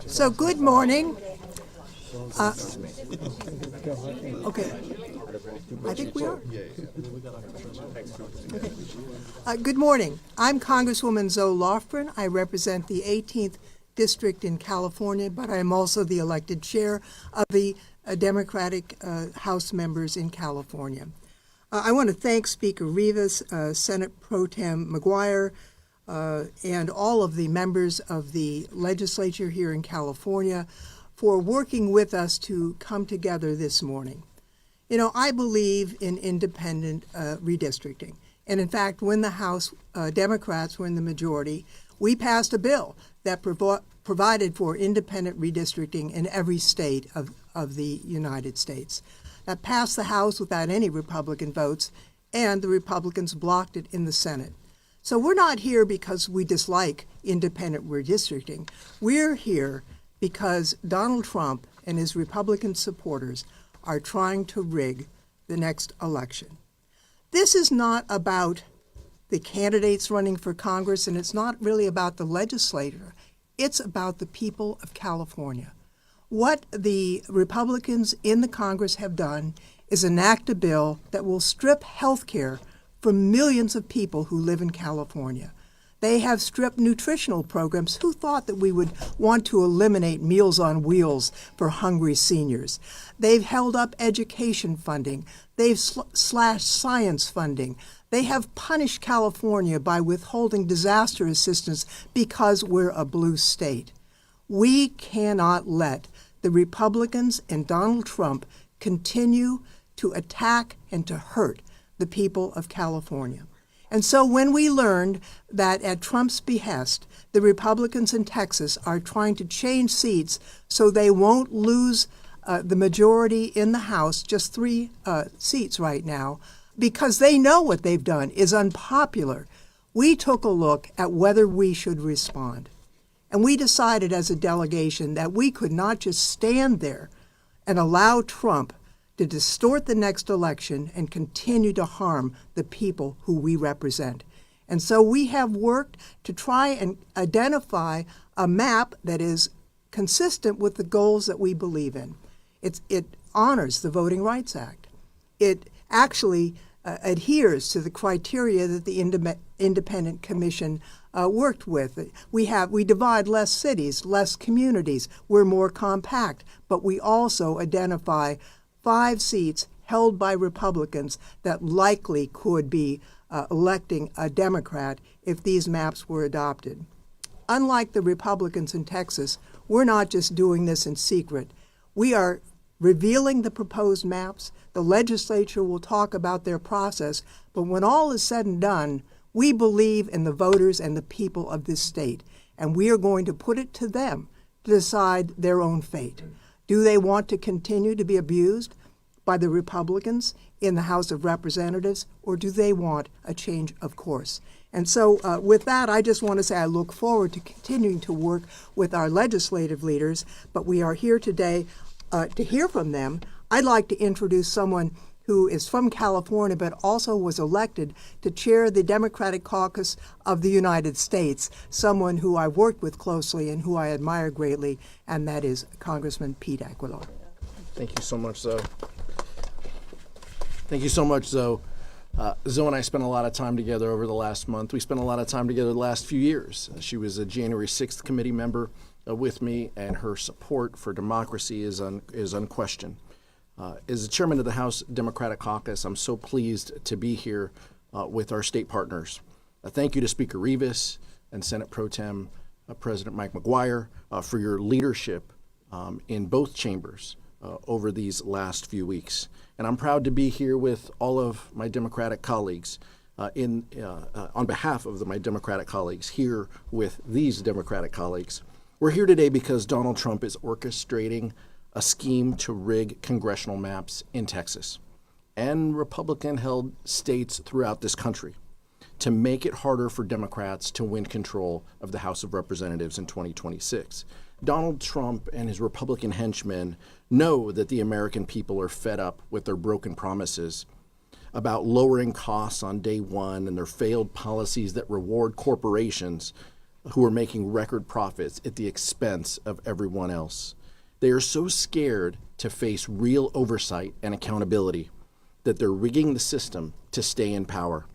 So good morning. Okay. I think we are. Okay. Good morning. I'm Congresswoman Zoe Lofgren. I represent the 18th District in California, but I'm also the elected chair of the Democratic House members in California. I want to thank Speaker Rivas, Senate Pro Tem McGuire, and all of the members of the legislature here in California for working with us to come together this morning. You know, I believe in independent redistricting. And in fact, when the House Democrats were in the majority, we passed a bill that provided for independent redistricting in every state of the United States. That passed the House without any Republican votes, and the Republicans blocked it in the Senate. So we're not here because we dislike independent redistricting. We're here because Donald Trump and his Republican supporters are trying to rig the next election. This is not about the candidates running for Congress, and it's not really about the legislature. It's about the people of California. What the Republicans in the Congress have done is enact a bill that will strip health care from millions of people who live in California. They have stripped nutritional programs. Who thought that we would want to eliminate Meals on Wheels for hungry seniors? They've held up education funding. They've slashed science funding. They have punished California by withholding disaster assistance because we're a blue state. We cannot let the Republicans and Donald Trump continue to attack and to hurt the people of California. And so when we learned that at Trump's behest, the Republicans in Texas are trying to change seats so they won't lose the majority in the House, just 3 seats right now, because they know what they've done is unpopular, we took a look at whether we should respond. And we decided as a delegation that we could not just stand there and allow Trump to distort the next election and continue to harm the people who we represent. And so we have worked to try and identify a map that is consistent with the goals that we believe in. It honors the Voting Rights Act. It actually adheres to the criteria that the Independent Commission worked with. We divide less cities, less communities. We're more compact, but we also identify 5 seats held by Republicans that likely could be electing a Democrat if these maps were adopted. Unlike the Republicans in Texas, we're not just doing this in secret. We are revealing the proposed maps. The legislature will talk about their process, but when all is said and done, we believe in the voters and the people of this state, and we are going to put it to them to decide their own fate. Do they want to continue to be abused by the Republicans in the House of Representatives, or do they want a change of course? And so with that, I just want to say I look forward to continuing to work with our legislative leaders, but we are here today to hear from them. I'd like to introduce someone who is from California but also was elected to chair the Democratic caucus of the United States, someone who I've worked with closely and who I admire greatly, and that is Congressman Pete Aguilar. Thank you so much, Zoe. Thank you so much, Zoe. Zoe and I spent a lot of time together over the last month. We spent a lot of time together the last few years. She was a January 6th committee member with me, and her support for democracy is unquestioned. As the chairman of the House Democratic Caucus, I'm so pleased to be here with our state partners. Thank you to Speaker Rivas and Senate Pro Tem President Mike McGuire for your leadership in both chambers over these last few weeks. And I'm proud to be here with all of my Democratic colleagues on behalf of my Democratic colleagues here with these Democratic colleagues. We're here today because Donald Trump is orchestrating a scheme to rig congressional maps in Texas and Republican-held states throughout this country to make it harder for Democrats to win control of the House of Representatives in 2026. Donald Trump and his Republican henchmen know that the American people are fed up with their broken promises about lowering costs on day one and their failed policies that reward corporations who are making record profits at the expense of everyone else. They are so scared to face real oversight and accountability that they're rigging the system to stay in power.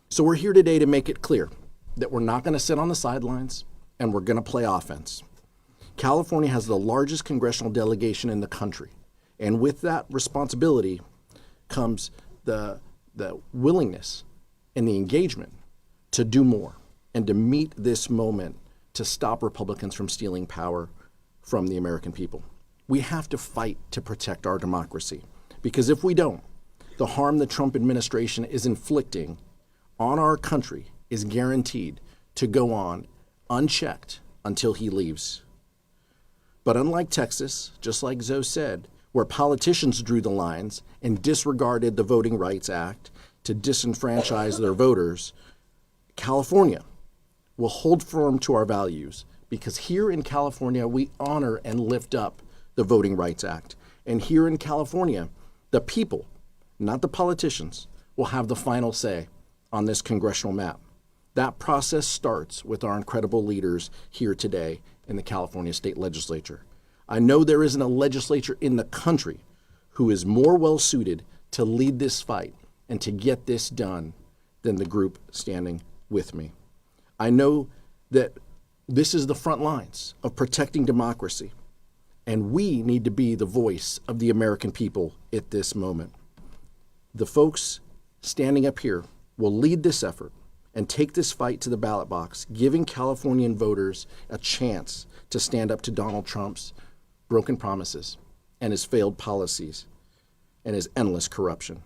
So we're here today to make it clear that we're not going to sit on the sidelines and we're going to play offense. California has the largest congressional delegation in the country, and with that responsibility comes the willingness and the engagement to do more and to meet this moment to stop Republicans from stealing power from the American people. We have to fight to protect our democracy, because if we don't, the harm the Trump administration is inflicting on our country is guaranteed to go on unchecked until he leaves. But unlike Texas, just like Zoe said, where politicians drew the lines and disregarded the Voting Rights Act to disenfranchise their voters, California will hold firm to our values, because here in California, we honor and lift up the Voting Rights Act. And here in California, the people, not the politicians, will have the final say on this congressional map. That process starts with our incredible leaders here today in the California State Legislature. I know there isn't a legislature in the country who is more well-suited to lead this fight and to get this done than the group standing with me. I know that this is the front lines of protecting democracy, and we need to be the voice of the American people at this moment. The folks standing up here will lead this effort and take this fight to the ballot box, giving Californian voters a chance to stand up to Donald Trump's broken promises and his failed policies and his endless corruption.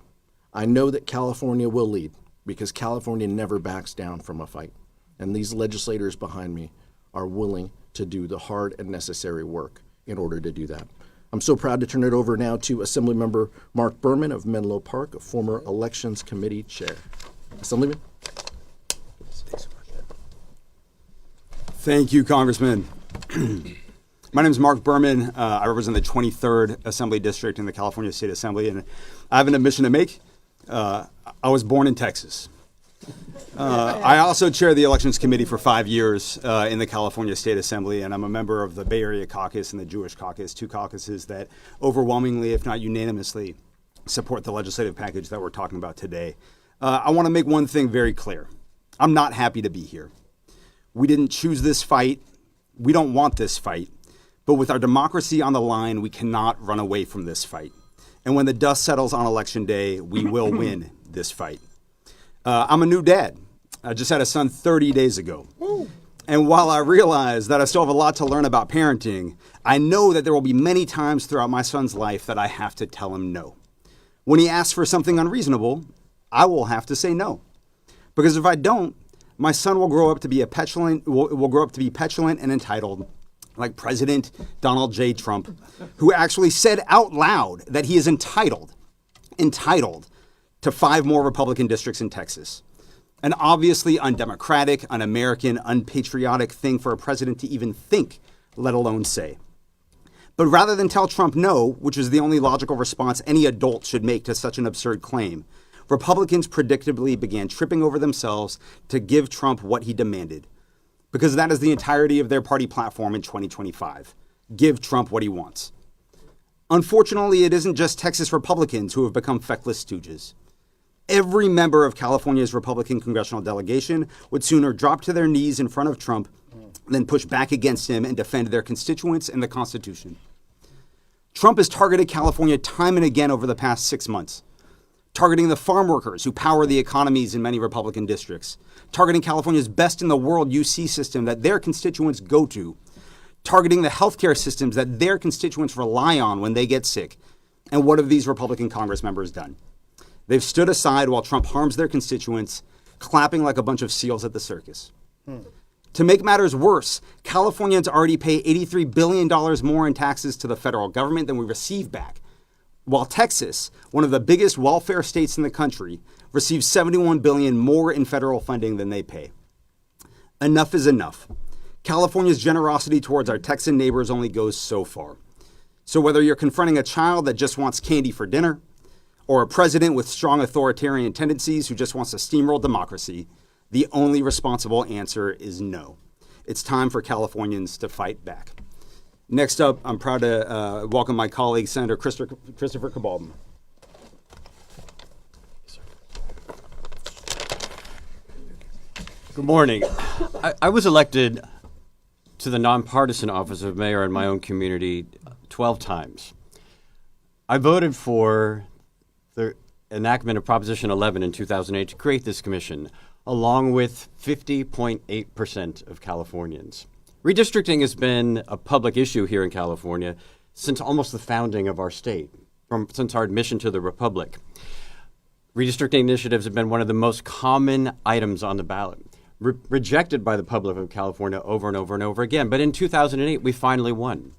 I know that California will lead, because California never backs down from a fight. And these legislators behind me are willing to do the hard and necessary work in order to do that. I'm so proud to turn it over now to Assemblymember Mark Berman of Menlo Park, a former Elections Committee Chair. Assemblyman? Thank you, Congressman. My name is Mark Berman. I represent the 23rd Assembly District in the California State Assembly, and I have an admission to make. I was born in Texas. I also chair the Elections Committee for 5 years in the California State Assembly, and I'm a member of the Bay Area Caucus and the Jewish Caucus, two caucuses that overwhelmingly, if not unanimously, support the legislative package that we're talking about today. I want to make one thing very clear. I'm not happy to be here. We didn't choose this fight. We don't want this fight. But with our democracy on the line, we cannot run away from this fight. And when the dust settles on Election Day, we will win this fight. I'm a new dad. I just had a son 30 days ago. And while I realize that I still have a lot to learn about parenting, I know that there will be many times throughout my son's life that I have to tell him no. When he asks for something unreasonable, I will have to say no. Because if I don't, my son will grow up to be petulant and entitled, like President Donald J. Trump, who actually said out loud that he is entitled to 5 more Republican districts in Texas. An obviously undemocratic, un-American, unpatriotic thing for a president to even think, let alone say. But rather than tell Trump no, which is the only logical response any adult should make to such an absurd claim, Republicans predictably began tripping over themselves to give Trump what he demanded. Because that is the entirety of their party platform in 2025. Give Trump what he wants. Unfortunately, it isn't just Texas Republicans who have become feckless stooges. Every member of California's Republican congressional delegation would sooner drop to their knees in front of Trump than push back against him and defend their constituents and the Constitution. Trump has targeted California time and again over the past 6 months. Targeting the farm workers who power the economies in many Republican districts, targeting California's best in the world UC system that their constituents go to, targeting the healthcare systems that their constituents rely on when they get sick. And what have these Republican Congress members done? They've stood aside while Trump harms their constituents, clapping like a bunch of seals at the circus. To make matters worse, Californians already pay $83 billion more in taxes to the federal government than we receive back, while Texas, one of the biggest welfare states in the country, receives $71 billion more in federal funding than they pay. Enough is enough. California's generosity towards our Texan neighbors only goes so far. So whether you're confronting a child that just wants candy for dinner, or a president with strong authoritarian tendencies who just wants to steamroll democracy, the only responsible answer is no. It's time for Californians to fight back. Next up, I'm proud to welcome my colleague, Senator Christopher Cabaldon. Good morning. I was elected to the nonpartisan office of mayor in my own community 12 times. I voted for the enactment of Proposition 11 in 2008 to create this commission, along with 50.8% of Californians. Redistricting has been a public issue here in California since almost the founding of our state, since our admission to the Republic. Redistricting initiatives have been one of the most common items on the ballot, rejected by the public of California over and over and over again. But in 2008, we finally won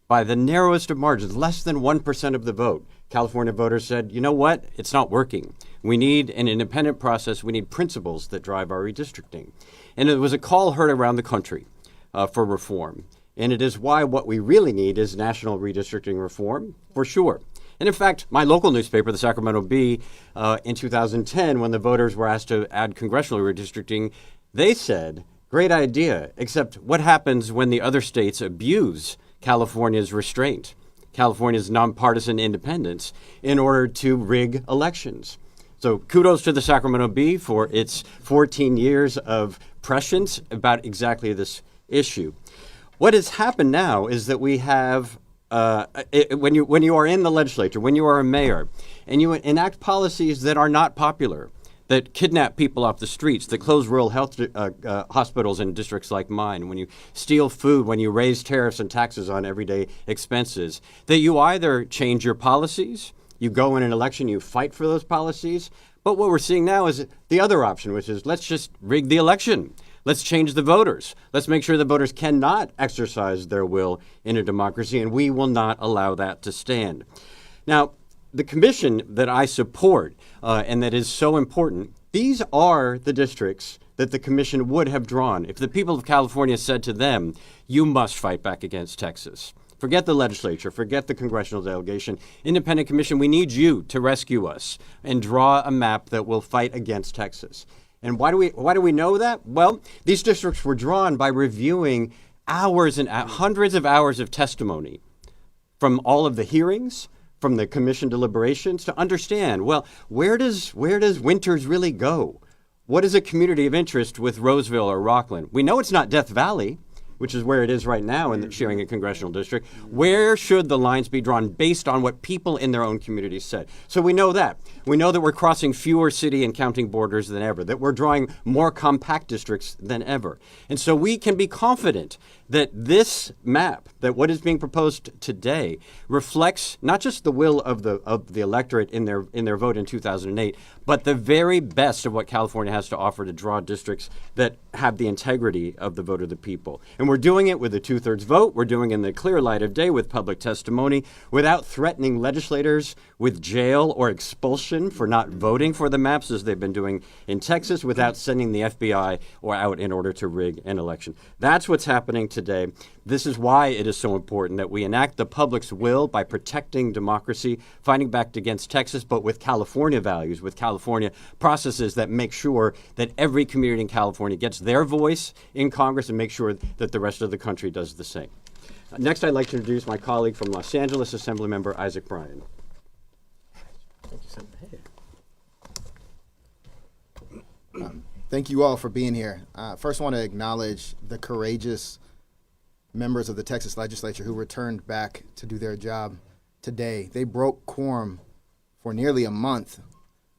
by the narrowest of margins, less than 1% of the vote. California voters said, you know what, it's not working. We need an independent process. We need principles that drive our redistricting. And it was a call heard around the country for reform. And it is why what we really need is national redistricting reform, for sure. And in fact, my local newspaper, the Sacramento Bee, in 2010, when the voters were asked to add congressional redistricting, they said, great idea, except what happens when the other states abuse California's restraint, California's nonpartisan independence, in order to rig elections? So kudos to the Sacramento Bee for its 14 years of prescience about exactly this issue. What has happened now is that we have, when you are in the legislature, when you are a mayor, and you enact policies that are not popular, that kidnap people off the streets, that close rural health hospitals in districts like mine, when you steal food, when you raise tariffs and taxes on everyday expenses, that you either change your policies, you go in an election, you fight for those policies, but what we're seeing now is the other option, which is let's just rig the election. Let's change the voters. Let's make sure the voters cannot exercise their will in a democracy, and we will not allow that to stand. Now, the commission that I support and that is so important, these are the districts that the commission would have drawn if the people of California said to them, you must fight back against Texas. Forget the legislature, forget the congressional delegation. Independent commission, we need you to rescue us and draw a map that will fight against Texas. And why do we know that? Well, these districts were drawn by reviewing hours and hundreds of hours of testimony from all of the hearings, from the commission deliberations, to understand, well, where does Winters really go? What is a community of interest with Roseville or Rockland? We know it's not Death Valley, which is where it is right now in sharing a congressional district. Where should the lines be drawn based on what people in their own communities said? So we know that. We know that we're crossing fewer city and county borders than ever, that we're drawing more compact districts than ever. And so we can be confident that this map, that what is being proposed today, reflects not just the will of the electorate in their vote in 2008, but the very best of what California has to offer to draw districts that have the integrity of the vote of the people. And we're doing it with a 2/3 vote. We're doing it in the clear light of day with public testimony, without threatening legislators with jail or expulsion for not voting for the maps, as they've been doing in Texas, without sending the FBI out in order to rig an election. That's what's happening today. This is why it is so important that we enact the public's will by protecting democracy, fighting back against Texas, but with California values, with California processes that make sure that every community in California gets their voice in Congress and make sure that the rest of the country does the same. Next, I'd like to introduce my colleague from Los Angeles, Assemblymember Isaac Bryan. Thank you all for being here. First, I want to acknowledge the courageous members of the Texas legislature who returned back to do their job today. They broke quorum for nearly a month,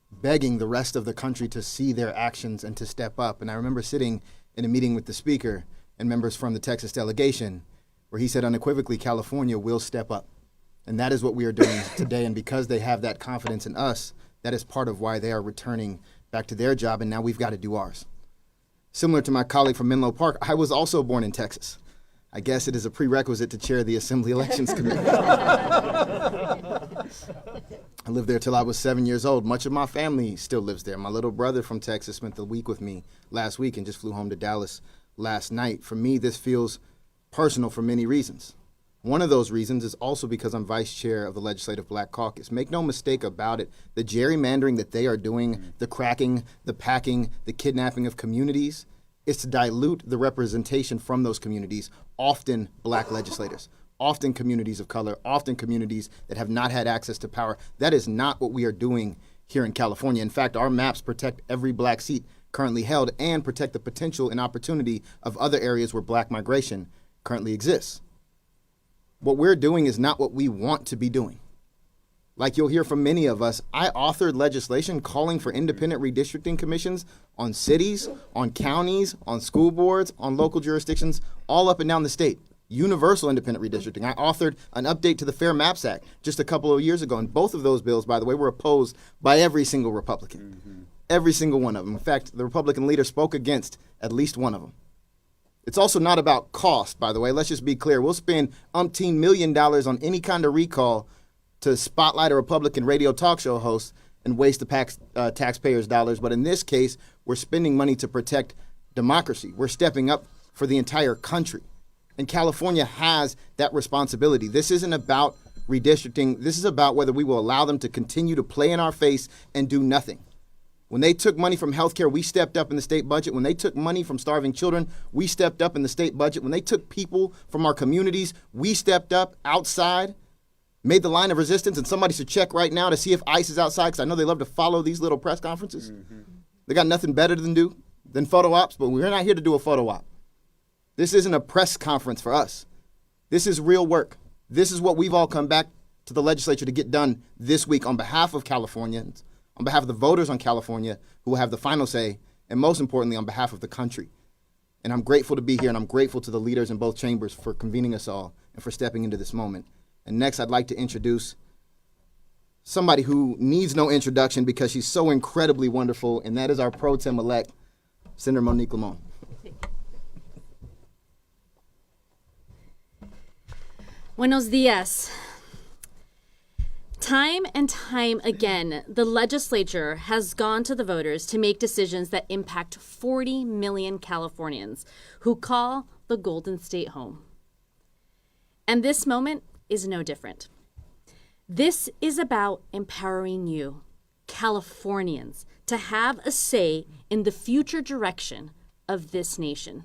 begging the rest of the country to see their actions and to step up. And I remember sitting in a meeting with the speaker and members from the Texas delegation where he said unequivocally, California will step up. And that is what we are doing today. And because they have that confidence in us, that is part of why they are returning back to their job, and now we've got to do ours. Similar to my colleague from Menlo Park, I was also born in Texas. I guess it is a prerequisite to chair the Assembly Elections Committee. I lived there till I was 7 years old. Much of my family still lives there. My little brother from Texas spent the week with me last week and just flew home to Dallas last night. For me, this feels personal for many reasons. One of those reasons is also because I'm vice chair of the Legislative Black Caucus. Make no mistake about it, the gerrymandering that they are doing, the cracking, the packing, the kidnapping of communities, is to dilute the representation from those communities, often black legislators, often communities of color, often communities that have not had access to power. That is not what we are doing here in California. In fact, our maps protect every black seat currently held and protect the potential and opportunity of other areas where black migration currently exists. What we're doing is not what we want to be doing. Like you'll hear from many of us, I authored legislation calling for independent redistricting commissions on cities, on counties, on school boards, on local jurisdictions, all up and down the state. Universal independent redistricting. I authored an update to the Fair Maps Act just a couple of years ago, and both of those bills, by the way, were opposed by every single Republican. Mm-hmm. Every single one of them. In fact, the Republican leader spoke against at least one of them. It's also not about cost, by the way. Let's just be clear. We'll spend umpteen $1 million on any kind of recall to spotlight a Republican radio talk show host and waste the taxpayers' dollars. But in this case, we're spending money to protect democracy. We're stepping up for the entire country. And California has that responsibility. This isn't about redistricting. This is about whether we will allow them to continue to play in our face and do nothing. When they took money from healthcare, we stepped up in the state budget. When they took money from starving children, we stepped up in the state budget. When they took people from our communities, we stepped up outside, made the line of resistance, and somebody should check right now to see if ICE is outside, because I know they love to follow these little press conferences. Mm-hmm. They got nothing better than photo ops, but we're not here to do a photo op. This isn't a press conference for us. This is real work. This is what we've all come back to the legislature to get done this week on behalf of Californians, on behalf of the voters on California who will have the final say, and most importantly, on behalf of the country. And I'm grateful to be here, and I'm grateful to the leaders in both chambers for convening us all and for stepping into this moment. And next, I'd like to introduce somebody who needs no introduction because she's so incredibly wonderful, and that is our pro tem-elect, Senator Monique Lamont. Buenos dias. Time and time again, the legislature has gone to the voters to make decisions that impact 40 million Californians who call the Golden State home. And this moment is no different. This is about empowering you, Californians, to have a say in the future direction of this nation.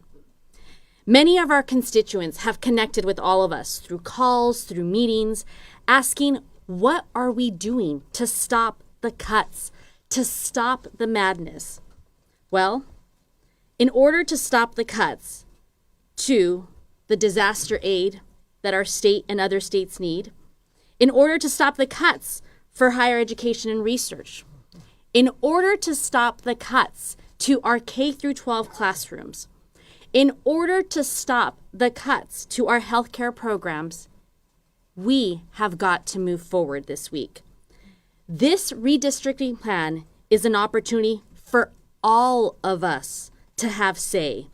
Many of our constituents have connected with all of us through calls, through meetings, asking, what are we doing to stop the cuts, to stop the madness? Well, in order to stop the cuts to the disaster aid that our state and other states need, in order to stop the cuts for higher education and research, in order to stop the cuts to our K through 12 classrooms, in order to stop the cuts to our healthcare programs, we have got to move forward this week. This redistricting plan is an opportunity for all of us to have say.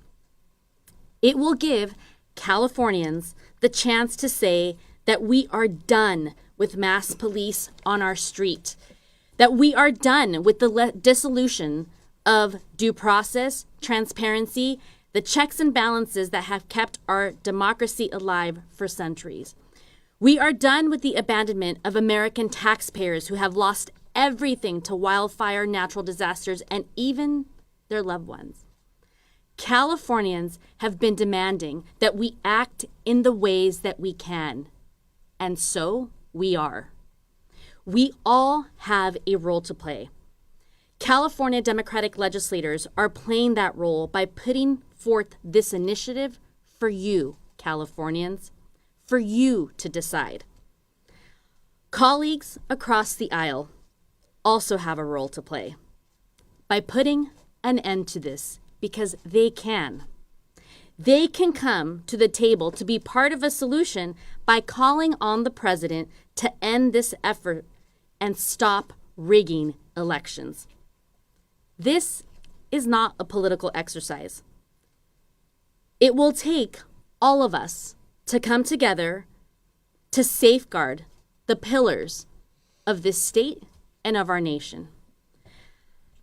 It will give Californians the chance to say that we are done with mass police on our street, that we are done with the dissolution of due process, transparency, the checks and balances that have kept our democracy alive for centuries. We are done with the abandonment of American taxpayers who have lost everything to wildfire, natural disasters, and even their loved ones. Californians have been demanding that we act in the ways that we can, and so we are. We all have a role to play. California Democratic legislators are playing that role by putting forth this initiative for you, Californians, for you to decide. Colleagues across the aisle also have a role to play by putting an end to this, because they can. They can come to the table to be part of a solution by calling on the president to end this effort and stop rigging elections. This is not a political exercise. It will take all of us to come together to safeguard the pillars of this state and of our nation.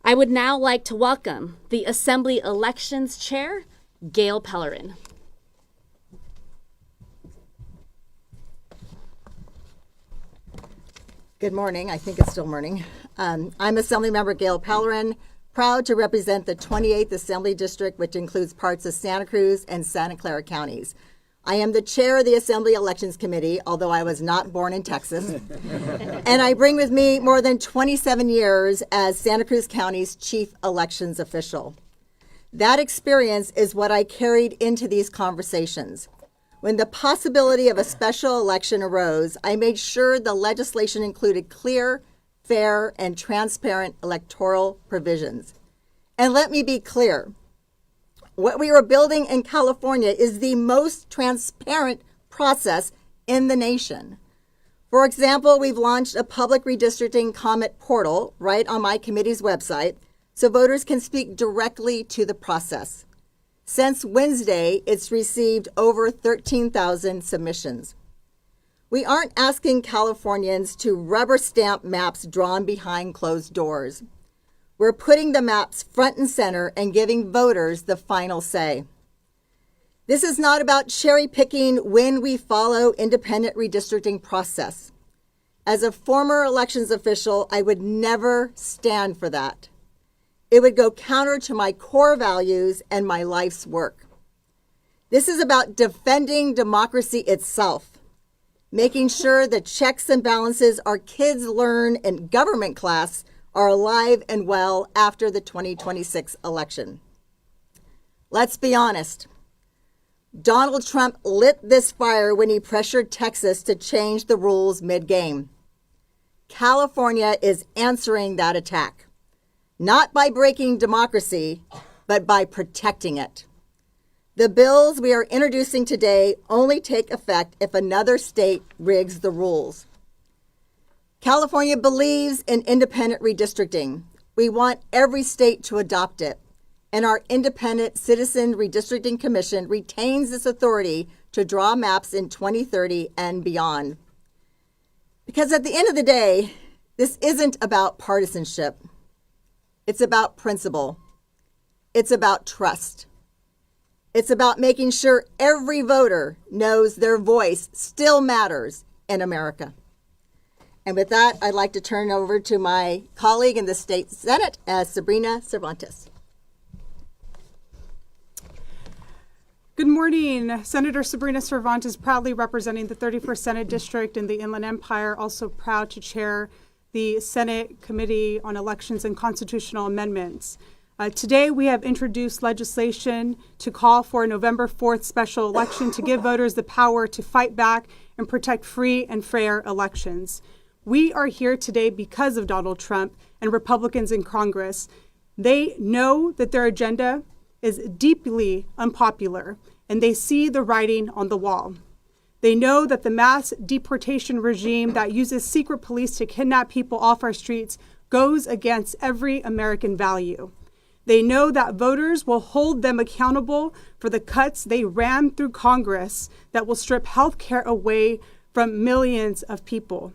I would now like to welcome the Assembly Elections Chair, Gail Pellerin. Good morning. I think it's still morning. I'm Assemblymember Gail Pellerin proud to represent the 28th Assembly District, which includes parts of Santa Cruz and Santa Clara counties. I am the chair of the Assembly Elections Committee, although I was not born in Texas. And I bring with me more than 27 years as Santa Cruz County's chief elections official. That experience is what I carried into these conversations. When the possibility of a special election arose, I made sure the legislation included clear, fair, and transparent electoral provisions. And let me be clear, what we are building in California is the most transparent process in the nation. For example, we've launched a public redistricting comment portal right on my committee's website so voters can speak directly to the process. Since Wednesday, it's received over 13,000 submissions. We aren't asking Californians to rubber stamp maps drawn behind closed doors. We're putting the maps front and center and giving voters the final say. This is not about cherry picking when we follow independent redistricting process. As a former elections official, I would never stand for that. It would go counter to my core values and my life's work. This is about defending democracy itself, making sure the checks and balances our kids learn in government class are alive and well after the 2026 election. Let's be honest. Donald Trump lit this fire when he pressured Texas to change the rules mid-game. California is answering that attack, not by breaking democracy, but by protecting it. The bills we are introducing today only take effect if another state rigs the rules. California believes in independent redistricting. We want every state to adopt it, and our Independent Citizen Redistricting Commission retains this authority to draw maps in 2030 and beyond. Because at the end of the day, this isn't about partisanship. It's about principle. It's about trust. It's about making sure every voter knows their voice still matters in America. And with that, I'd like to turn over to my colleague in the state Senate, Sabrina Cervantes. Good morning. Senator Sabrina Cervantes, proudly representing the 31st Senate District in the Inland Empire, also proud to chair the Senate Committee on Elections and Constitutional Amendments. Today, we have introduced legislation to call for a November 4th special election to give voters the power to fight back and protect free and fair elections. We are here today because of Donald Trump and Republicans in Congress. They know that their agenda is deeply unpopular, and they see the writing on the wall. They know that the mass deportation regime that uses secret police to kidnap people off our streets goes against every American value. They know that voters will hold them accountable for the cuts they rammed through Congress that will strip health care away from millions of people.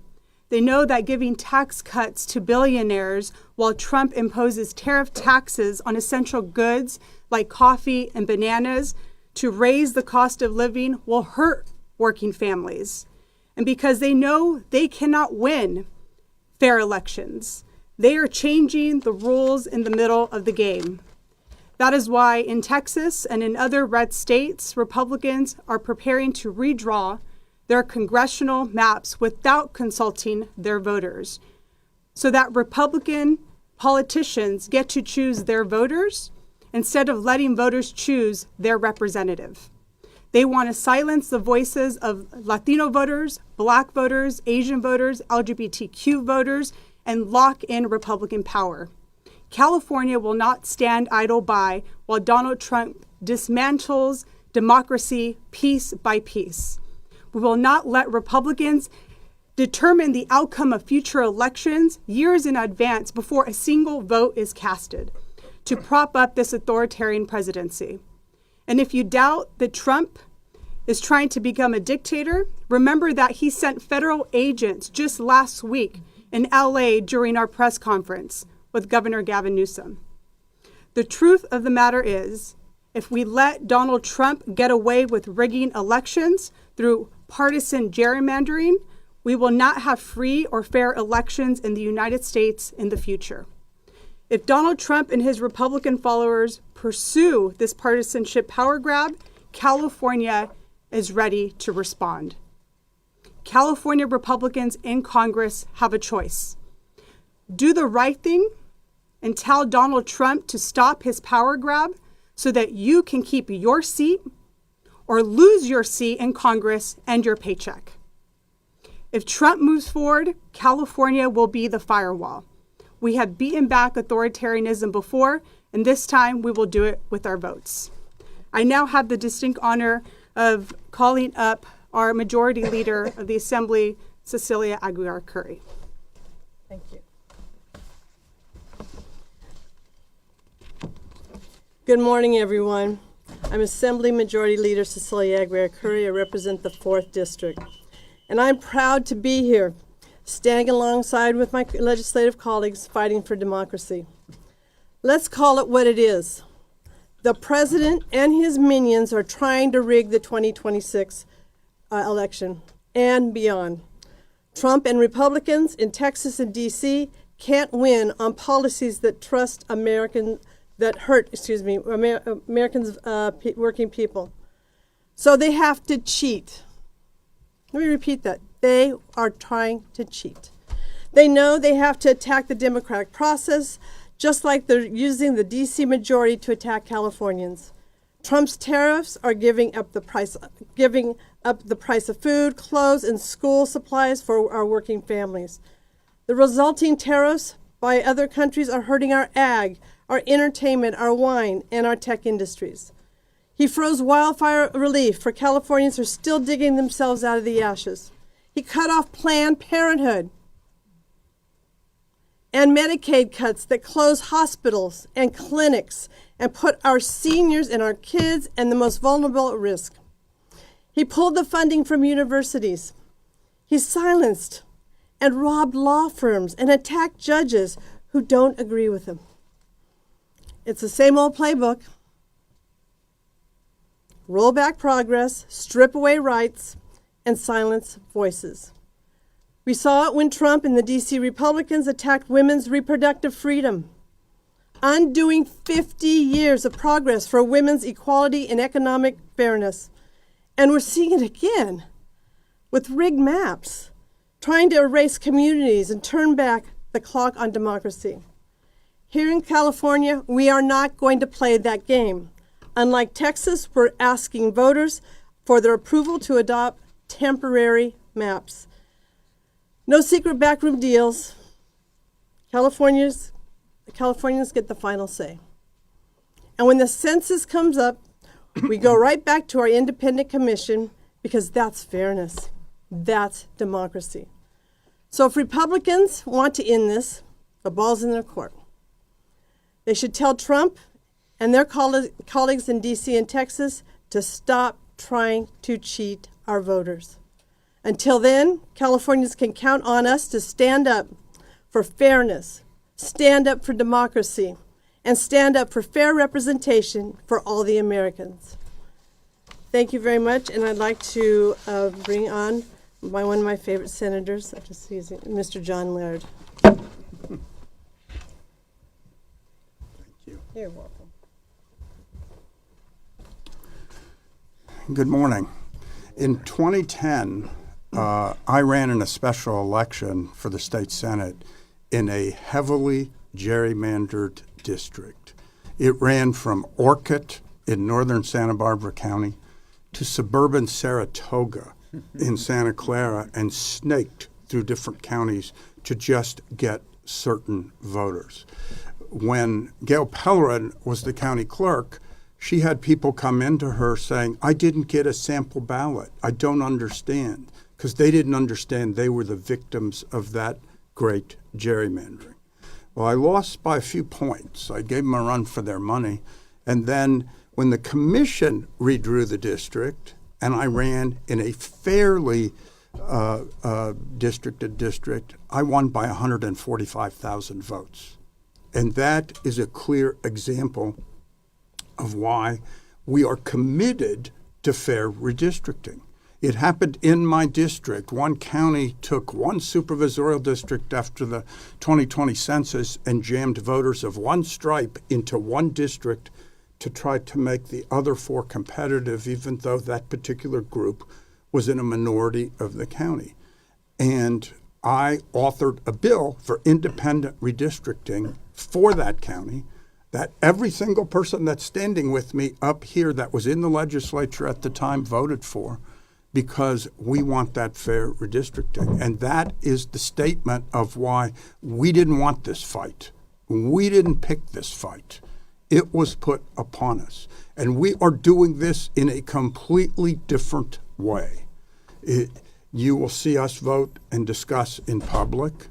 They know that giving tax cuts to billionaires while Trump imposes tariff taxes on essential goods like coffee and bananas to raise the cost of living will hurt working families. And because they know they cannot win fair elections, they are changing the rules in the middle of the game. That is why in Texas and in other red states, Republicans are preparing to redraw their congressional maps without consulting their voters, so that Republican politicians get to choose their voters instead of letting voters choose their representative. They want to silence the voices of Latino voters, Black voters, Asian voters, LGBTQ voters, and lock in Republican power. California will not stand idle by while Donald Trump dismantles democracy piece by piece. We will not let Republicans determine the outcome of future elections years in advance before a single vote is casted to prop up this authoritarian presidency. And if you doubt that Trump is trying to become a dictator, remember that he sent federal agents just last week in LA during our press conference with Governor Gavin Newsom. The truth of the matter is, if we let Donald Trump get away with rigging elections through partisan gerrymandering, we will not have free or fair elections in the United States in the future. If Donald Trump and his Republican followers pursue this partisanship power grab, California is ready to respond. California Republicans in Congress have a choice. Do the right thing and tell Donald Trump to stop his power grab so that you can keep your seat, or lose your seat in Congress and your paycheck. If Trump moves forward, California will be the firewall. We have beaten back authoritarianism before, and this time we will do it with our votes. I now have the distinct honor of calling up our Majority Leader of the Assembly, Cecilia Aguilar Curry. Thank you. Good morning, everyone. I'm Assembly Majority Leader Cecilia Aguilar Curry. I represent the 4th District. And I'm proud to be here, standing alongside with my legislative colleagues fighting for democracy. Let's call it what it is. The president and his minions are trying to rig the 2026 election and beyond. Trump and Republicans in Texas and D.C. can't win on policies that hurt Americans, working people. So they have to cheat. Let me repeat that. They are trying to cheat. They know they have to attack the democratic process, just like they're using the D.C. majority to attack Californians. Trump's tariffs are giving up the price of food, clothes, and school supplies for our working families. The resulting tariffs by other countries are hurting our ag, our entertainment, our wine, and our tech industries. He froze wildfire relief for Californians who are still digging themselves out of the ashes. He cut off Planned Parenthood and Medicaid cuts that close hospitals and clinics and put our seniors and our kids and the most vulnerable at risk. He pulled the funding from universities. He silenced and robbed law firms and attacked judges who don't agree with him. It's the same old playbook. Roll back progress, strip away rights, and silence voices. We saw it when Trump and the D.C. Republicans attacked women's reproductive freedom, undoing 50 years of progress for women's equality and economic fairness. And we're seeing it again with rigged maps, trying to erase communities and turn back the clock on democracy. Here in California, we are not going to play that game. Unlike Texas, we're asking voters for their approval to adopt temporary maps. No secret backroom deals. Californians get the final say. And when the census comes up, we go right back to our independent commission because that's fairness. That's democracy. So if Republicans want to end this, the ball's in their court. They should tell Trump and their colleagues in D.C. and Texas to stop trying to cheat our voters. Until then, Californians can count on us to stand up for fairness, stand up for democracy, and stand up for fair representation for all the Americans. Thank you very much, and I'd like to bring on one of my favorite senators, Mr. John Laird. Thank you. You're welcome. Good morning. In 2010, I ran in a special election for the state senate in a heavily gerrymandered district. It ran from Orcutt in northern Santa Barbara County to suburban Saratoga in Santa Clara and snaked through different counties to just get certain voters. When Gail Pellerin was the county clerk, she had people come into her saying, I didn't get a sample ballot. I don't understand. Because they didn't understand they were the victims of that great gerrymandering. Well, I lost by a few points. I gave them a run for their money. And then when the commission redrew the district, and I ran in a fairly district to district, I won by 145,000 votes. And that is a clear example of why we are committed to fair redistricting. It happened in my district. One county took one supervisorial district after the 2020 census and jammed voters of one stripe into one district to try to make the other four competitive, even though that particular group was in a minority of the county. And I authored a bill for independent redistricting for that county that every single person that's standing with me up here that was in the legislature at the time voted for, because we want that fair redistricting. And that is the statement of why we didn't want this fight. We didn't pick this fight. It was put upon us. And we are doing this in a completely different way. You will see us vote and discuss in public.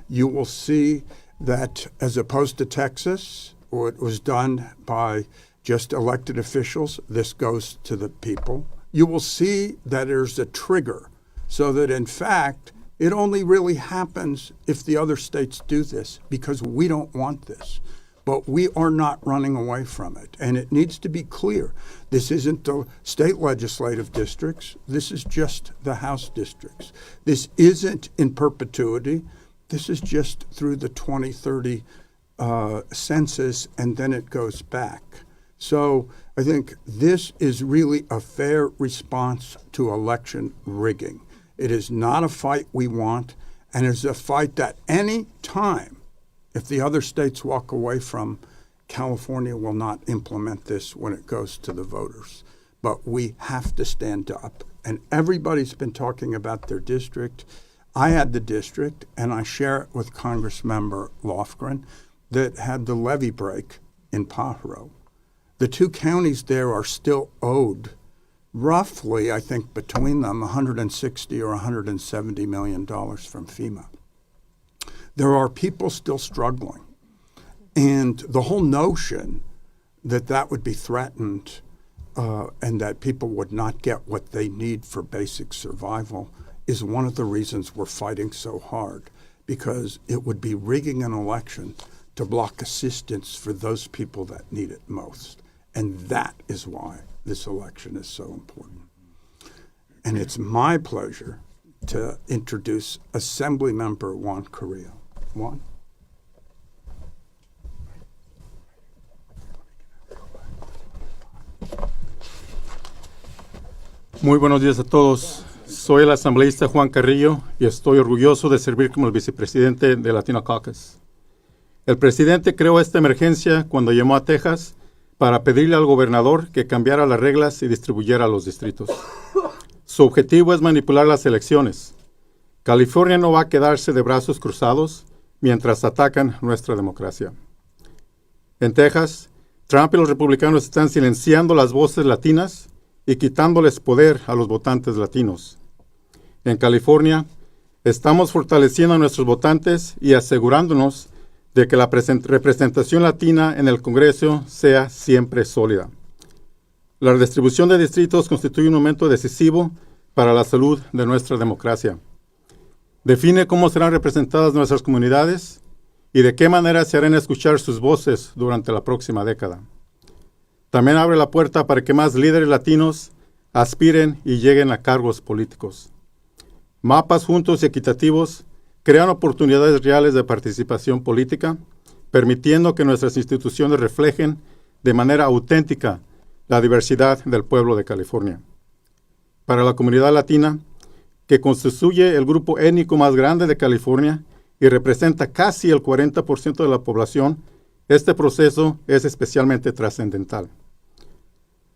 You will see that, as opposed to Texas, where it was done by just elected officials, this goes to the people. You will see that there's a trigger, so that in fact, it only really happens if the other states do this, because we don't want this. But we are not running away from it. And it needs to be clear. This isn't the state legislative districts. This is just the House districts. This isn't in perpetuity. This is just through the 2030 census, and then it goes back. So I think this is really a fair response to election rigging. It is not a fight we want, and it's a fight that any time, if the other states walk away from, California will not implement this when it goes to the voters. But we have to stand up. And everybody's been talking about their district. I had the district, and I share it with Congressmember Lofgren, that had the levee break in Pajaro. The two counties there are still owed roughly, I think, between them, $160 or $170 million from FEMA. There are people still struggling. And the whole notion that that would be threatened and that people would not get what they need for basic survival is one of the reasons we're fighting so hard, because it would be rigging an election to block assistance for those people that need it most. And that is why this election is so important. And it's my pleasure to introduce Assemblymember Juan Carrillo. Juan? Muy buenos días a todos. Soy el asambleísta Juan Carrillo y estoy orgulloso de servir como el vicepresidente de Latino Caucus. El presidente creó esta emergencia cuando llamó a Texas para pedirle al gobernador que cambiara las reglas y distribuyera los distritos. Su objetivo es manipular las elecciones. California no va a quedarse de brazos cruzados mientras atacan nuestra democracia. En Texas, Trump y los republicanos están silenciando las voces latinas y quitándoles poder a los votantes latinos. En California, estamos fortaleciendo a nuestros votantes y asegurándonos de que la representación latina en el Congreso sea siempre sólida. La redistribución de distritos constituye un momento decisivo para la salud de nuestra democracia. Define cómo serán representadas nuestras comunidades y de qué manera se harán escuchar sus voces durante la próxima década. También abre la puerta para que más líderes latinos aspiren y lleguen a cargos políticos. Mapas juntos y equitativos crean oportunidades reales de participación política, permitiendo que nuestras instituciones reflejen de manera auténtica la diversidad del pueblo de California. Para la comunidad latina, que constituye el grupo étnico más grande de California y representa casi el 40% de la población, este proceso es especialmente trascendental.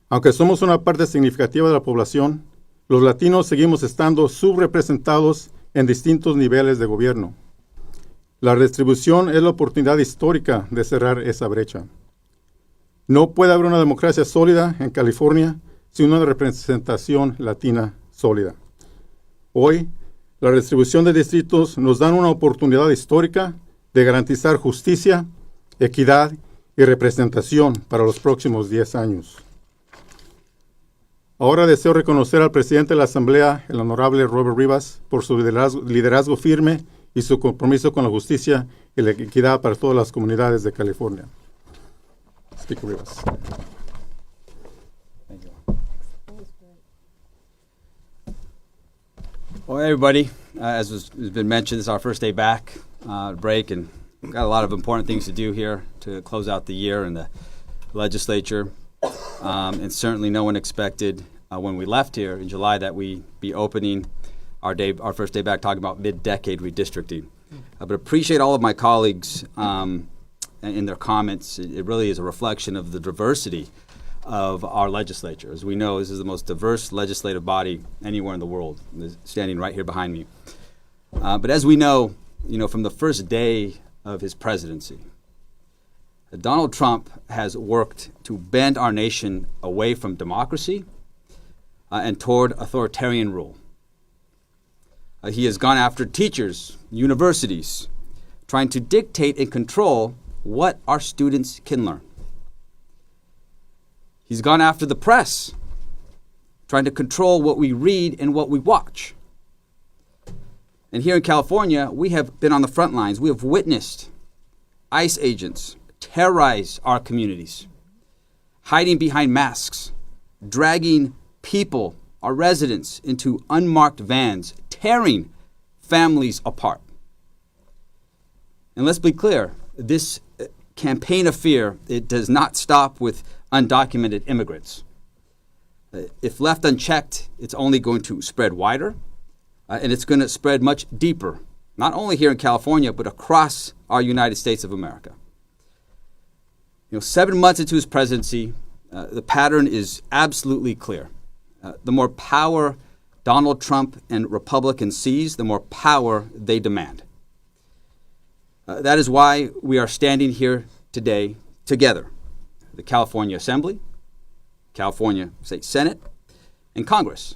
Aunque somos una parte significativa de la población, los latinos seguimos estando subrepresentados en distintos niveles de gobierno. La redistribución es la oportunidad histórica de cerrar esa brecha. No puede haber una democracia sólida en California sin una representación latina sólida. Hoy, la redistribución de distritos nos da una oportunidad histórica de garantizar justicia, equidad y representación para los próximos 10 años. Ahora deseo reconocer al presidente de la Asamblea, el honorable Robert Rivas, por su liderazgo firme y su compromiso con la justicia y la equidad para todas las comunidades de California. Speaker Rivas. Well, everybody, has been mentioned, this is our first day back, break, and we've got a lot of important things to do here to close out the year in the legislature. And certainly no one expected when we left here in July that we be opening our first day back talking about mid-decade redistricting. But appreciate all of my colleagues in their comments. It really is a reflection of the diversity of our legislature. As we know, this is the most diverse legislative body anywhere in the world, standing right here behind me. But as we know, from the first day of his presidency, Donald Trump has worked to bend our nation away from democracy and toward authoritarian rule. He has gone after teachers, universities, trying to dictate and control what our students can learn. He's gone after the press, trying to control what we read and what we watch. And here in California, we have been on the front lines. We have witnessed ICE agents terrorize our communities, hiding behind masks, dragging people, our residents, into unmarked vans, tearing families apart. And let's be clear, this campaign of fear, it does not stop with undocumented immigrants. If left unchecked, it's only going to spread wider, and it's going to spread much deeper, not only here in California, but across our United States of America. 7 months into his presidency, the pattern is absolutely clear. The more power Donald Trump and Republicans seize, the more power they demand. That is why we are standing here today together. The California Assembly, California State Senate, and Congress.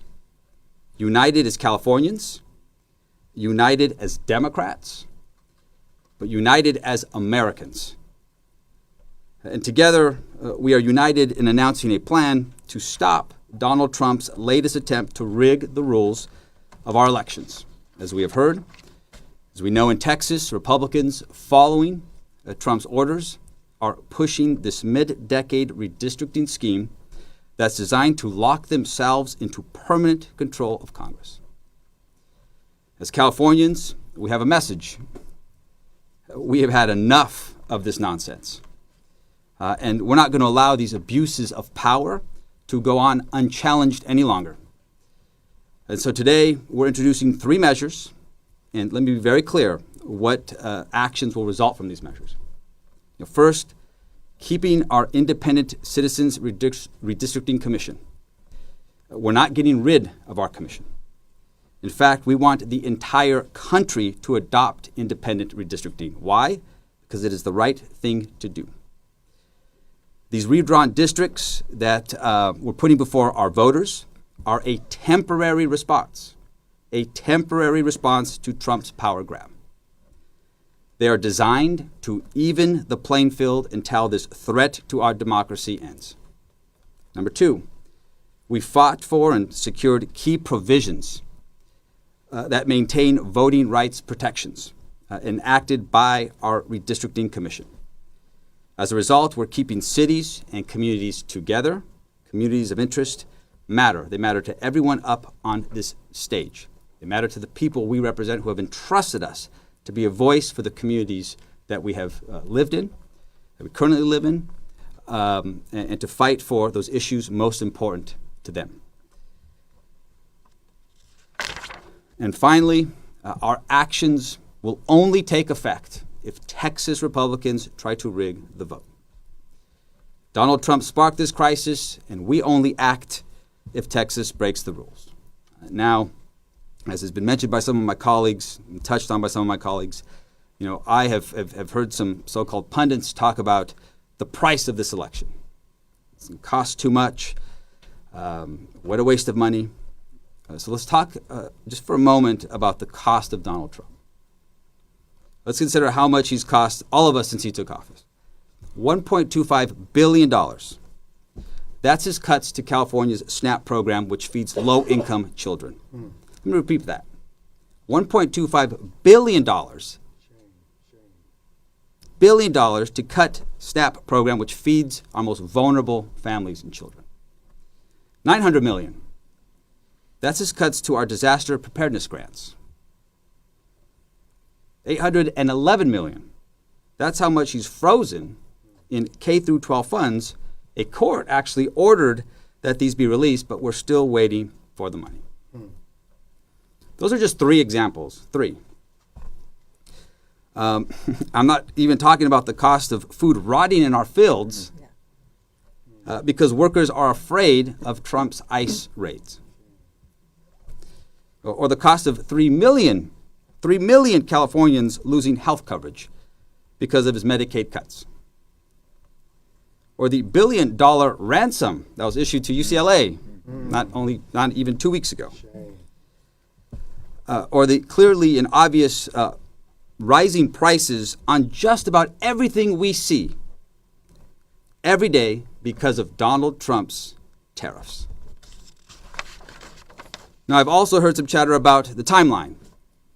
United as Californians, united as Democrats, but united as Americans. And together, we are united in announcing a plan to stop Donald Trump's latest attempt to rig the rules of our elections. As we have heard, as we know in Texas, Republicans following Trump's orders are pushing this mid-decade redistricting scheme that's designed to lock themselves into permanent control of Congress. As Californians, we have a message. We have had enough of this nonsense. And we're not going to allow these abuses of power to go on unchallenged any longer. And so today, we're introducing 3 measures, and let me be very clear what actions will result from these measures. First, keeping our Independent Citizens Redistricting Commission. We're not getting rid of our commission. In fact, we want the entire country to adopt independent redistricting. Why? Because it is the right thing to do. These redrawn districts that we're putting before our voters are a temporary response to Trump's power grab. They are designed to even the playing field until this threat to our democracy ends. Number 2, we fought for and secured key provisions that maintain voting rights protections enacted by our Redistricting Commission. As a result, we're keeping cities and communities together. Communities of interest matter. They matter to everyone up on this stage. They matter to the people we represent who have entrusted us to be a voice for the communities that we have lived in, that we currently live in, and to fight for those issues most important to them. And finally, our actions will only take effect if Texas Republicans try to rig the vote. Donald Trump sparked this crisis, and we only act if Texas breaks the rules. Now, as has been mentioned by some of my colleagues, and touched on by some of my colleagues, I have heard some so-called pundits talk about the price of this election. It's going to cost too much. What a waste of money. So let's talk just for a moment about the cost of Donald Trump. Let's consider how much he's cost all of us since he took office. $1.25 billion. That's his cuts to California's SNAP program, which feeds low-income children. Let me repeat that. $1.25 billion to cut SNAP program, which feeds our most vulnerable families and children. $900 million That's his cuts to our disaster preparedness grants. $811 million. That's how much he's frozen in K through 12 funds. A court actually ordered that these be released, but we're still waiting for the money. Those are just 3 examples. 3. I'm not even talking about the cost of food rotting in our fields because workers are afraid of Trump's ICE raids. Or the cost of 3 million Californians losing health coverage because of his Medicaid cuts. Or the $1 billion ransom that was issued to UCLA not even 2 weeks ago. Or the clearly and obvious rising prices on just about everything we see every day because of Donald Trump's tariffs. Now, I've also heard some chatter about the timeline.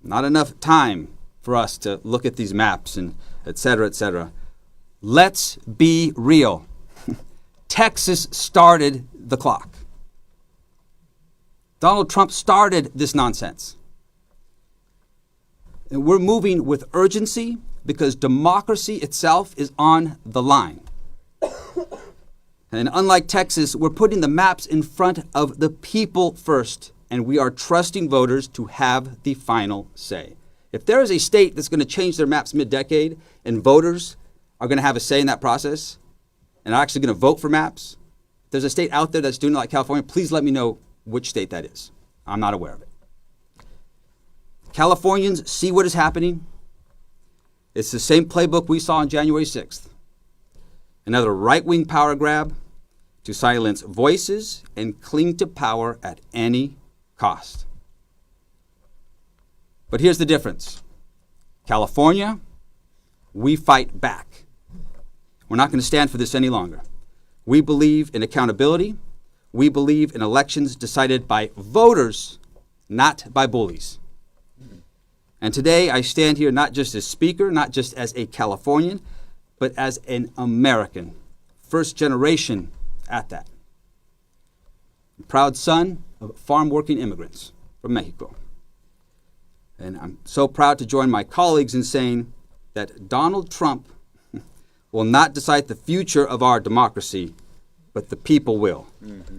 Not enough time for us to look at these maps and et cetera, et cetera. Let's be real. Texas started the clock. Donald Trump started this nonsense. And we're moving with urgency because democracy itself is on the line. And unlike Texas, we're putting the maps in front of the people first, and we are trusting voters to have the final say. If there is a state that's going to change their maps mid-decade and voters are going to have a say in that process and are actually going to vote for maps, if there's a state out there that's doing it like California, please let me know which state that is. I'm not aware of it. Californians see what is happening. It's the same playbook we saw on January 6th. Another right-wing power grab to silence voices and cling to power at any cost. But here's the difference. California, we fight back. We're not going to stand for this any longer. We believe in accountability. We believe in elections decided by voters, not by bullies. And today I stand here not just as speaker, not just as a Californian, but as an American, first generation at that. A proud son of farm-working immigrants from Mexico. And I'm so proud to join my colleagues in saying that Donald Trump will not decide the future of our democracy, but the people will.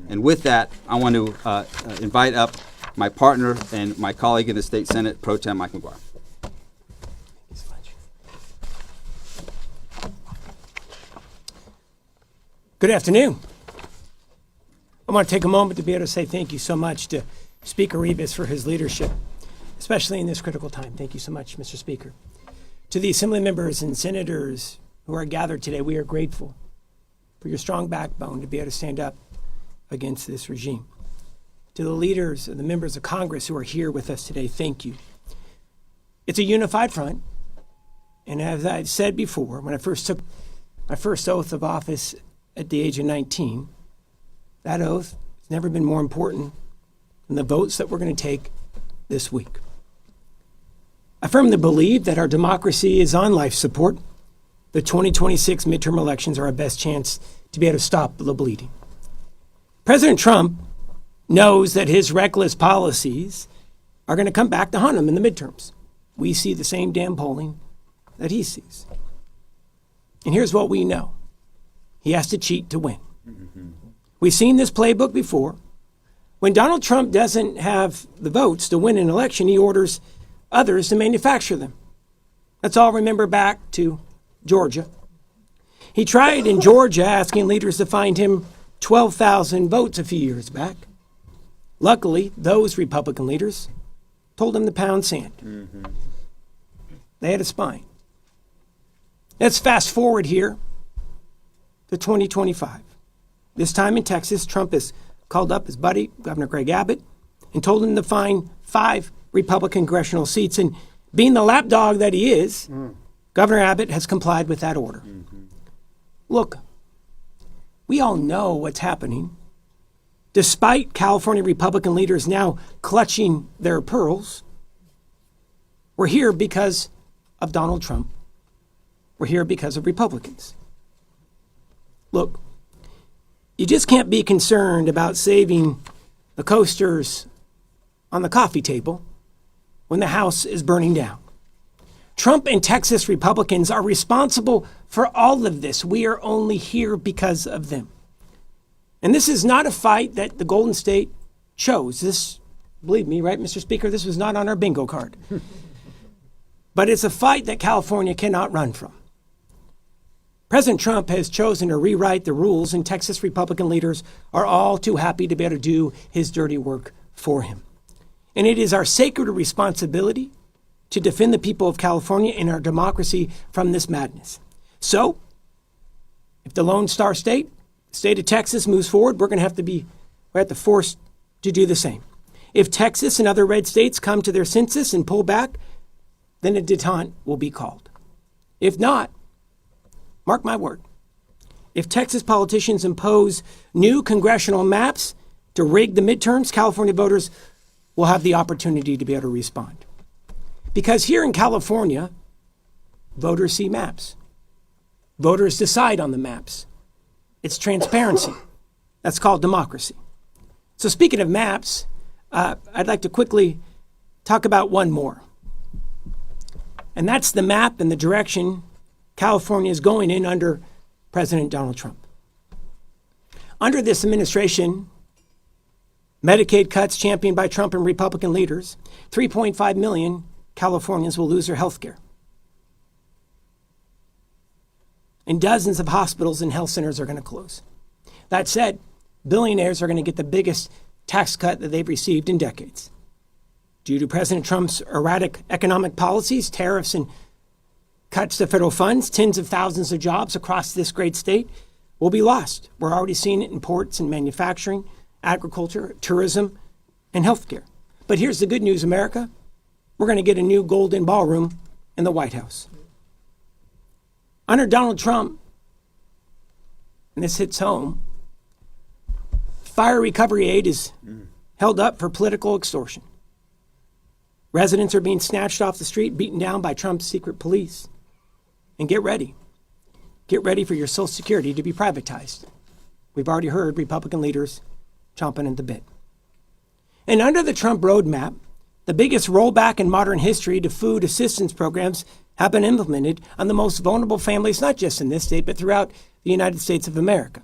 And with that, I want to invite up my partner and my colleague in the State Senate, Pro Tem Mike McGuire. Good afternoon. I want to take a moment to be able to say thank you so much to Speaker Rivas for his leadership, especially in this critical time. Thank you so much, Mr. Speaker. To the Assembly members and senators who are gathered today, we are grateful for your strong backbone to be able to stand up against this regime. To the leaders and the members of Congress who are here with us today, thank you. It's a unified front, and as I've said before, when I first took my first oath of office at the age of 19, that oath has never been more important than the votes that we're going to take this week. I firmly believe that our democracy is on life support. The 2026 midterm elections are our best chance to be able to stop the bleeding. President Trump knows that his reckless policies are going to come back to haunt him in the midterms. We see the same damn polling that he sees. And here's what we know. He has to cheat to win. We've seen this playbook before. When Donald Trump doesn't have the votes to win an election, he orders others to manufacture them. Let's all remember back to Georgia. He tried in Georgia asking leaders to find him 12,000 votes a few years back. Luckily, those Republican leaders told him to pound sand. They had a spine. Let's fast forward here to 2025. This time in Texas, Trump has called up his buddy, Governor Greg Abbott, and told him to find 5 Republican congressional seats. And being the lapdog that he is, Governor Abbott has complied with that order. Look, we all know what's happening. Despite California Republican leaders now clutching their pearls, we're here because of Donald Trump. We're here because of Republicans. Look, you just can't be concerned about saving the coasters on the coffee table when the House is burning down. Trump and Texas Republicans are responsible for all of this. We are only here because of them. And this is not a fight that the Golden State chose. This, believe me, right, Mr. Speaker, this was not on our bingo card. But it's a fight that California cannot run from. President Trump has chosen to rewrite the rules, and Texas Republican leaders are all too happy to be able to do his dirty work for him. And it is our sacred responsibility to defend the people of California and our democracy from this madness. So, if the Lone Star State, the state of Texas, moves forward, we're have to force to do the same. If Texas and other red states come to their senses and pull back, then a detente will be called. If not, mark my word, if Texas politicians impose new congressional maps to rig the midterms, California voters will have the opportunity to be able to respond. Because here in California, voters see maps. Voters decide on the maps. It's transparency. That's called democracy. So speaking of maps, I'd like to quickly talk about one more. And that's the map and the direction California is going in under President Donald Trump. Under this administration, Medicaid cuts championed by Trump and Republican leaders, 3.5 million Californians will lose their health care. And dozens of hospitals and health centers are going to close. That said, billionaires are going to get the biggest tax cut that they've received in decades. Due to President Trump's erratic economic policies, tariffs, and cuts to federal funds, tens of thousands of jobs across this great state will be lost. We're already seeing it in ports and manufacturing, agriculture, tourism, and healthcare. But here's the good news, America. We're going to get a new golden ballroom in the White House. Under Donald Trump, and this hits home, fire recovery aid is held up for political extortion. Residents are being snatched off the street, beaten down by Trump's secret police. And get ready. Get ready for your Social Security to be privatized. We've already heard Republican leaders chomping at the bit. And under the Trump roadmap, the biggest rollback in modern history to food assistance programs have been implemented on the most vulnerable families, not just in this state, but throughout the United States of America.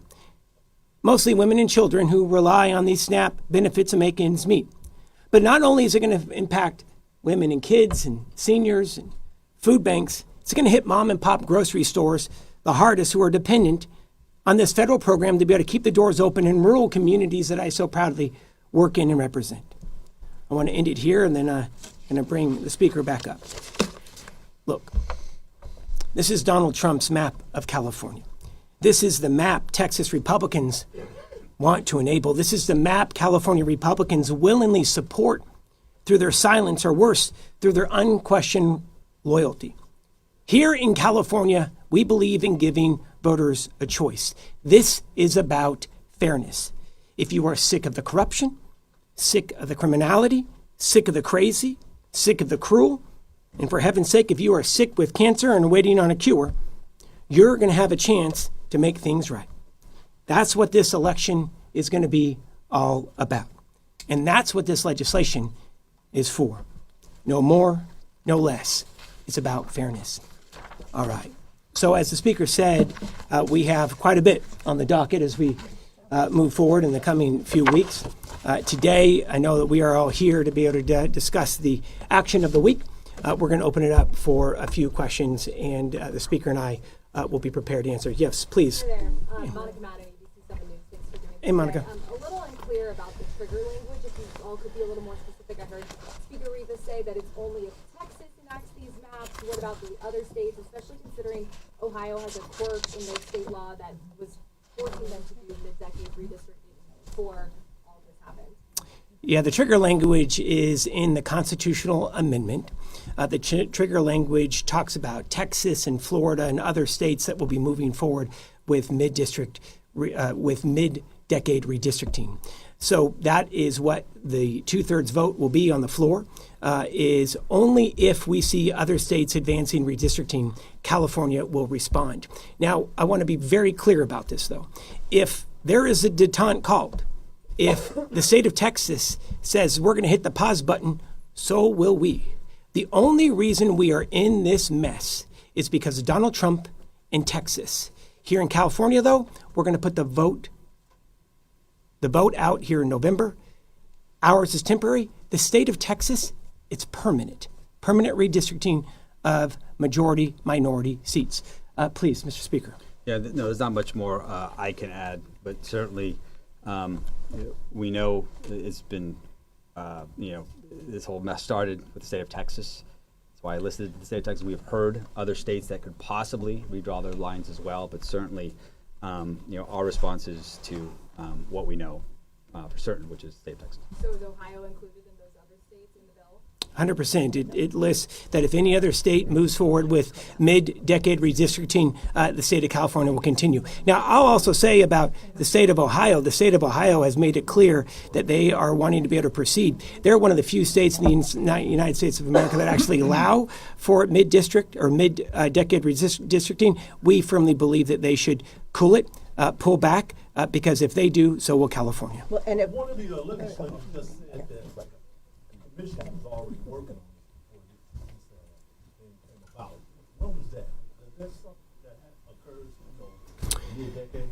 Mostly women and children who rely on these SNAP benefits to make ends meet. But not only is it going to impact women and kids and seniors and food banks, it's going to hit mom and pop grocery stores the hardest, who are dependent on this federal program to be able to keep the doors open in rural communities that I so proudly work in and represent. I want to end it here, and then I'm going to bring the speaker back up. Look, this is Donald Trump's map of California. This is the map Texas Republicans want to enable. This is the map California Republicans willingly support through their silence, or worse, through their unquestioned loyalty. Here in California, we believe in giving voters a choice. This is about fairness. If you are sick of the corruption, sick of the criminality, sick of the crazy, sick of the cruel, and for heaven's sake, if you are sick with cancer and waiting on a cure, you're going to have a chance to make things right. That's what this election is going to be all about. And that's what this legislation is for. No more, no less. It's about fairness. All right. So as the speaker said, we have quite a bit on the docket as we move forward in the coming few weeks. Today, I know that we are all here to be able to discuss the action of the week. We're going to open it up for a few questions, and the speaker and I will be prepared to answer. Yes, please. Hi there. Monica Madden, ABC 7 News. Thanks for doing this. Hey, Monica. A little unclear about the trigger language. If you all could be a little more specific. I heard Speaker Rivas say that it's only if Texas enacts these maps. What about the other states, especially considering Ohio has a quirk in their state law that was forcing them to do mid-decade redistricting before all this happened? Yeah, the trigger language is in the constitutional amendment. The trigger language talks about Texas and Florida and other states that will be moving forward with mid-decade redistricting. So that is what the 2/3 vote will be on the floor, is only if we see other states advancing redistricting, California will respond. Now, I want to be very clear about this, though. If there is a detente called, If the state of Texas says we're going to hit the pause button, so will we. The only reason we are in this mess is because of Donald Trump in Texas. Here in California, though, we're going to put the vote out here in November. Ours is temporary. The state of Texas, it's permanent. Permanent redistricting of majority-minority seats. Please, Mr. Speaker. Yeah, no, there's not much more I can add, but certainly we know it's been, this whole mess started with the state of Texas. That's why I listed the state of Texas. We've heard other states that could possibly redraw their lines as well, but certainly, our response is to what we know for certain, which is the state of Texas. So is Ohio included in those other states in the bill? 100%. It lists that if any other state moves forward with mid-decade redistricting, the state of California will continue. Now, I'll also say about the state of Ohio has made it clear that they are wanting to be able to proceed. They're one of the few states in the United States of America that actually allow for mid-district or mid-decade redistricting. We firmly believe that they should cool it, pull back, because if they do, so will California. Well, and if, One of the legislators just said that the commission was already working on it in the ballot. When was that? Is that something that occurs, mid-decade?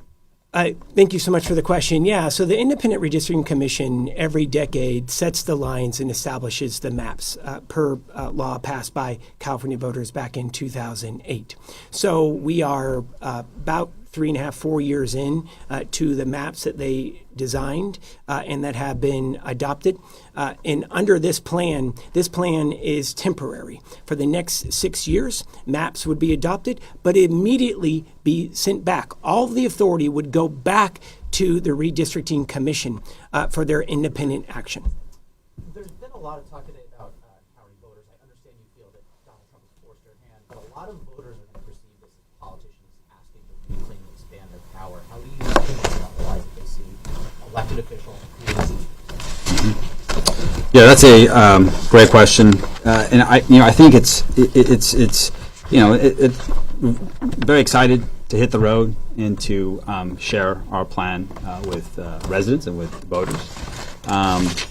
Thank you so much for the question. Yeah, so the Independent Redistricting Commission every decade sets the lines and establishes the maps per law passed by California voters back in 2008. So we are about 3.5, 4 years in to the maps that they designed and that have been adopted. And under this plan is temporary. For the next 6 years, maps would be adopted, but immediately be sent back. All of the authority would go back to the Redistricting Commission for their independent action. There's been a lot of talk today about empowering voters. I understand you feel that Donald Trump has forced their hand, but a lot of voters are going to perceive this as politicians asking to reclaim and expand their power. How do you think about the lies that they see elected officials? Yeah, that's a great question, and I think it's very excited to hit the road and to share our plan with residents and with voters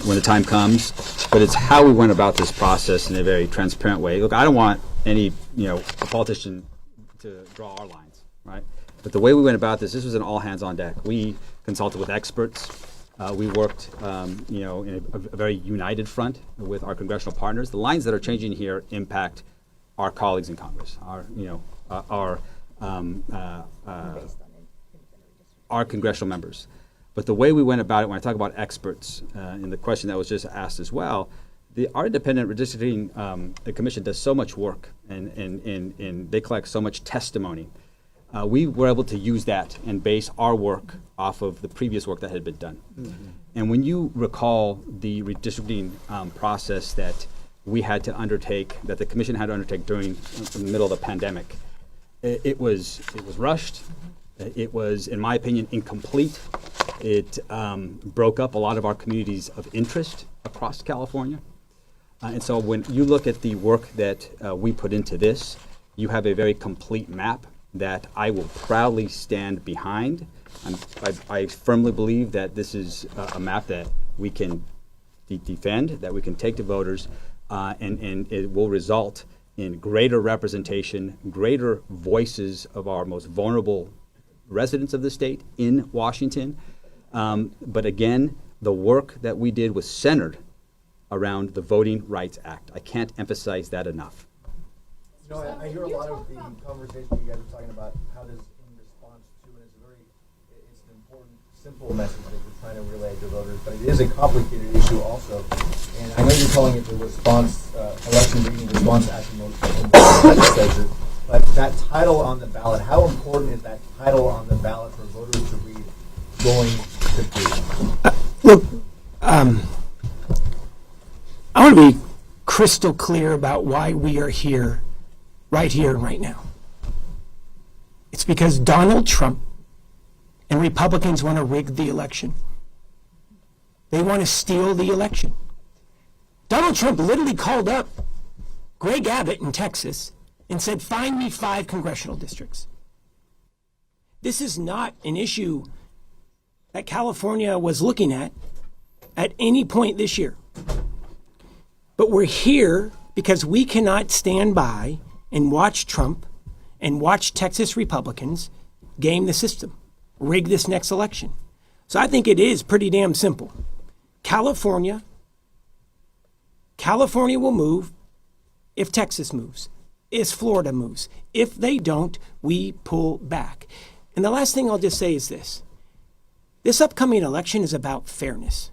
when the time comes. But it's how we went about this process in a very transparent way. Look, I don't want any a politician to draw our lines, right? But the way we went about this was an all hands on deck. We consulted with experts. We worked, in a very united front with our congressional partners. The lines that are changing here impact our colleagues in Congress, our congressional members. But the way we went about it, when I talk about experts, and the question that was just asked as well, our independent redistricting commission does so much work, and they collect so much testimony. We were able to use that and base our work off of the previous work that had been done. Mm-hmm. And when you recall the redistricting process that we had to undertake, that the commission had to undertake during the middle of the pandemic, it was rushed. It was, in my opinion, incomplete. It broke up a lot of our communities of interest across California. And so when you look at the work that we put into this, you have a very complete map that I will proudly stand behind. I firmly believe that this is a map that we can defend, that we can take to voters, and it will result in greater representation, greater voices of our most vulnerable residents of the state in Washington. But again, the work that we did was centered around the Voting Rights Act. I can't emphasize that enough. I hear a lot of the conversation you guys are talking about how does in response to, and it's an important, simple message that you're trying to relay to voters, but it is a complicated issue also. And I know you're calling it the response, election rigging response action from the legislature, but that title on the ballot, how important is that title on the ballot for voters to read going to be? Look, I want to be crystal clear about why we are here and right now. It's because Donald Trump and Republicans want to rig the election. They want to steal the election. Donald Trump literally called up Greg Abbott in Texas and said, find me 5 congressional districts. This is not an issue that California was looking at any point this year. But we're here because we cannot stand by and watch Trump and watch Texas Republicans game the system, rig this next election. So I think it is pretty damn simple. California will move if Texas moves, if Florida moves. If they don't, we pull back. And the last thing I'll just say is this. This upcoming election is about fairness,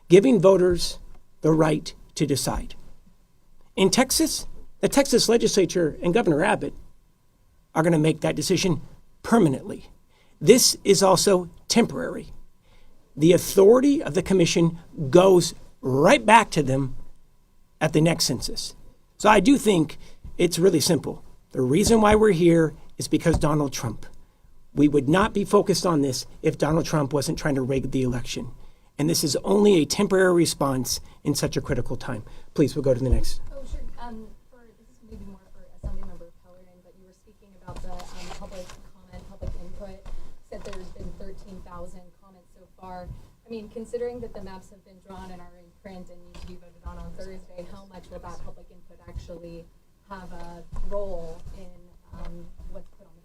giving voters the right to decide. In Texas, the Texas legislature and Governor Abbott are going to make that decision permanently. This is also temporary. The authority of the commission goes right back to them at the next census. So I do think it's really simple. The reason why we're here is because Donald Trump. We would not be focused on this if Donald Trump wasn't trying to rig the election. And this is only a temporary response in such a critical time. Please, we'll go to the next. Oh, sure. This is maybe more for Assemblymember Pellerin, but you were speaking about the public comment, public input. Said there's been 13,000 comments so far. I mean, considering that the maps have been drawn and are in print and need to be voted on Thursday, how much will that public input actually have a role in what's put on the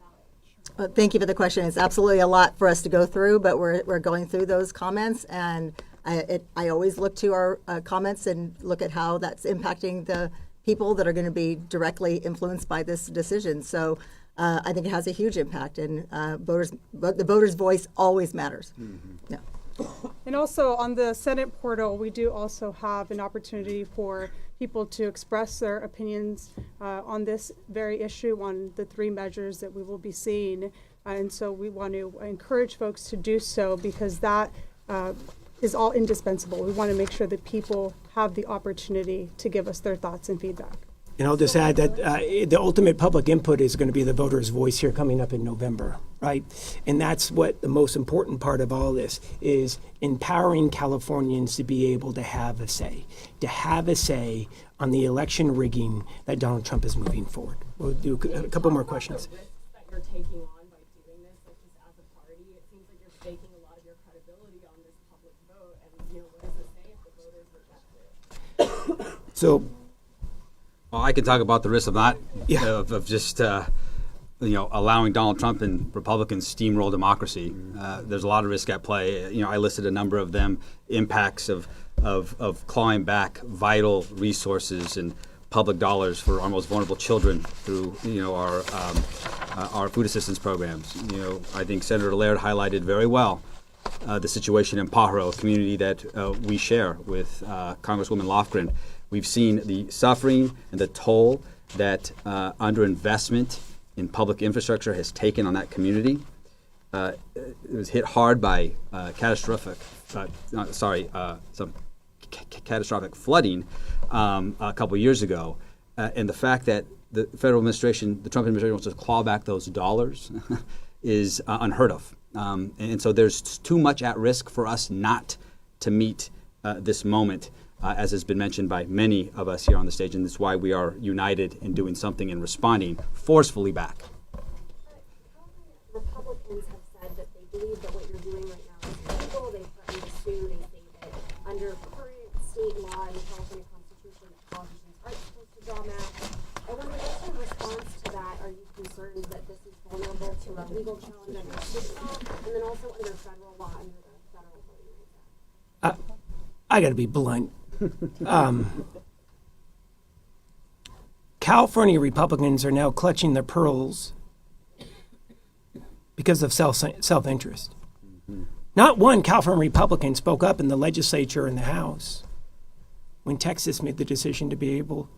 ballot? Thank you for the question. It's absolutely a lot for us to go through, but we're going through those comments, and I always look to our comments and look at how that's impacting the people that are going to be directly influenced by this decision. So I think it has a huge impact, and the voters' voice always matters. Mm-hmm. Yeah. And also on the Senate portal, we do also have an opportunity for people to express their opinions on this very issue, on the 3 measures that we will be seeing. And so we want to encourage folks to do so, because that is all indispensable. We want to make sure that people have the opportunity to give us their thoughts and feedback. And I'll just add that the ultimate public input is going to be the voters' voice here coming up in November, right? And that's what the most important part of all this is, empowering Californians to be able to have a say on the election rigging that Donald Trump is moving forward. We'll do a couple more questions. The risks that you're taking on by doing this, like just as a party, it seems like you're staking a lot of your credibility on this public vote, and what does it say if the voters reject it? So. Well, I can talk about the risk of not, of just, allowing Donald Trump and Republicans steamroll democracy. There's a lot of risk at play. I listed a number of them: impacts of clawing back vital resources and public dollars for our most vulnerable children through, our food assistance programs. I think Senator Laird highlighted very well the situation in Pajaro, a community that we share with Congresswoman Lofgren. We've seen the suffering and the toll that underinvestment in public infrastructure has taken on that community. It was hit hard by catastrophic flooding a couple of years ago. And the fact that the federal administration, the Trump administration, wants to claw back those dollars is unheard of. And so there's too much at risk for us not to meet this moment. As has been mentioned by many of us here on the stage, and that's why we are united in doing something and responding forcefully back. Republicans have said that they believe that what you're doing right now is illegal. They threaten to sue. They say that under current state law and the California Constitution, that politicians aren't supposed to draw maps. I wonder, what's your response to that? Are you concerned that this is vulnerable to a legal challenge under state law, and then also under federal law, under the Federal Voting Rights Act? I got to be blunt. California Republicans are now clutching their pearls because of self-interest. Mm-hmm. Not one California Republican spoke up in the legislature and the House when Texas made the decision to be able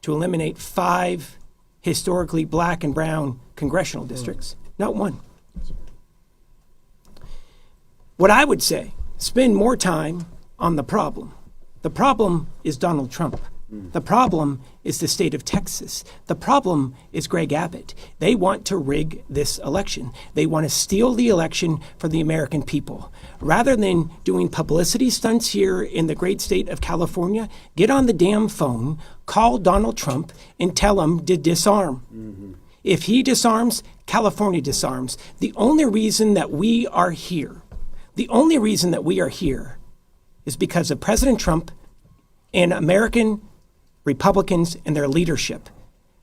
to eliminate 5 historically black and brown congressional districts. Not one. What I would say, spend more time on the problem. The problem is Donald Trump. The problem is the state of Texas. The problem is Greg Abbott. They want to rig this election. They want to steal the election for the American people. Rather than doing publicity stunts here in the great state of California, get on the damn phone, call Donald Trump, and tell him to disarm. Mm-hmm. If he disarms, California disarms. The only reason that we are here, The only reason that we are here is because of President Trump and American Republicans and their leadership.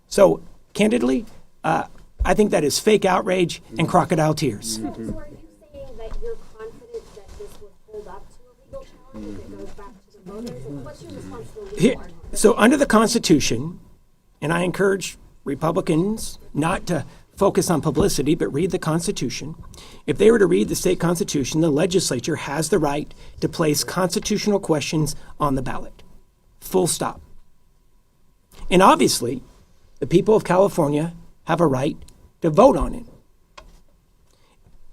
So, candidly, I think that is fake outrage and crocodile tears. So are you saying that you're confident that this will hold up to a legal challenge if it goes back to the voters? And what's your response to the legal Here, argument? so under the Constitution, and I encourage Republicans not to focus on publicity, but read the Constitution. If they were to read the state constitution, the legislature has the right to place constitutional questions on the ballot. Full stop. And obviously, the people of California have a right to vote on it.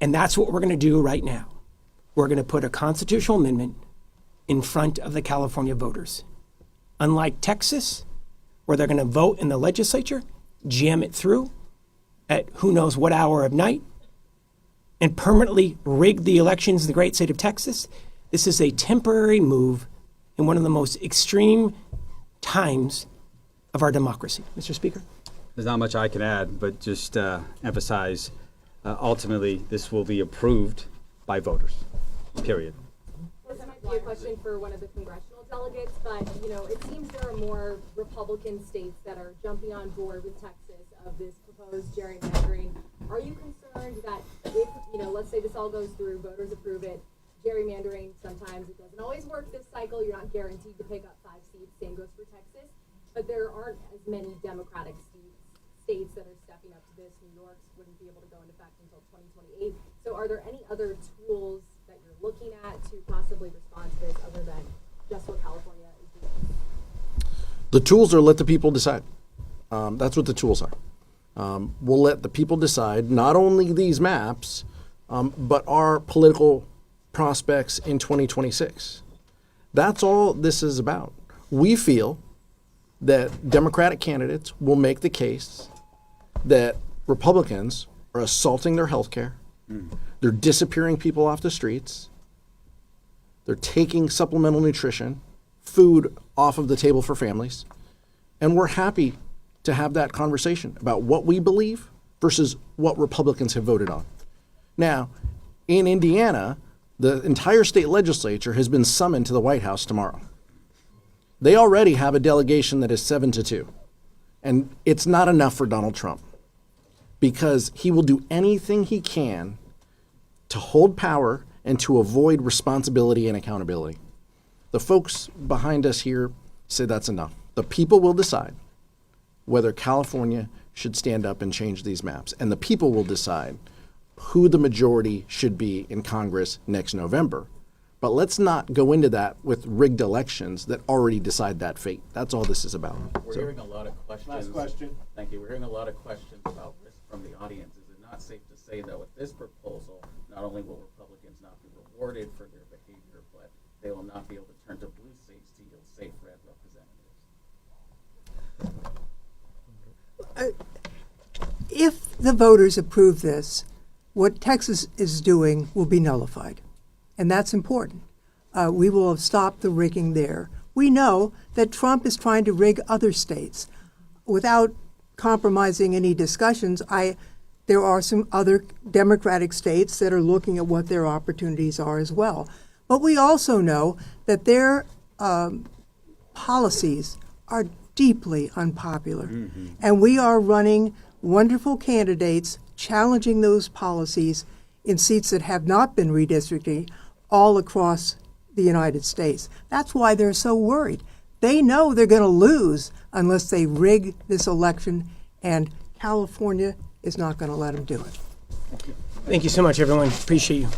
And that's what we're going to do right now. We're going to put a constitutional amendment in front of the California voters. Unlike Texas, where they're going to vote in the legislature, jam it through at who knows what hour of night, and permanently rig the elections in the great state of Texas, this is a temporary move in one of the most extreme times of our democracy. Mr. Speaker? There's not much I can add, but just emphasize, ultimately, this will be approved by voters, period. This might be a question for one of the congressional delegates, but, you know, it seems there are more Republican states that are jumping on board with Texas of this proposed gerrymandering. Are you concerned that if, you know, let's say this all goes through, voters approve it, gerrymandering, sometimes it doesn't always work this cycle, you're not guaranteed to pick up 5 seats, same goes for Texas, but there aren't as many Democratic states that are stepping up to this. New York wouldn't be able to go into effect until 2028. So are there any other tools that you're looking at to possibly respond to this other than just what California is doing? The tools are let the people decide. That's what the tools are. We'll let the people decide not only these maps, but our political prospects in 2026. That's all this is about. We feel that Democratic candidates will make the case that Republicans are assaulting their health care, they're disappearing people off the streets, they're taking supplemental nutrition, food off of the table for families, and we're happy to have that conversation about what we believe versus what Republicans have voted on. Now, in Indiana, the entire state legislature has been summoned to the White House tomorrow. They already have a delegation that is 7-2. And it's not enough for Donald Trump because he will do anything he can to hold power and to avoid responsibility and accountability. The folks behind us here say that's enough. The people will decide whether California should stand up and change these maps. And the people will decide who the majority should be in Congress next November. But let's not go into that with rigged elections that already decide that fate. That's all this is about. We're hearing a lot of questions. Last question. Thank you. We're hearing a lot of questions about this from the audience. Is it not safe to say that with this proposal, not only will Republicans not be rewarded for their behavior, but they will not be able to turn to blue states to yield safe red representatives? If the voters approve this, what Texas is doing will be nullified. And that's important. We will have stopped the rigging there. We know that Trump is trying to rig other states. Without compromising any discussions, there are some other Democratic states that are looking at what their opportunities are as well. But we also know that their policies are deeply unpopular. And we are running wonderful candidates challenging those policies in seats that have not been redistricted all across the United States. That's why they're so worried. They know they're going to lose unless they rig this election, and California is not going to let them do it. Thank you so much, everyone. Appreciate you.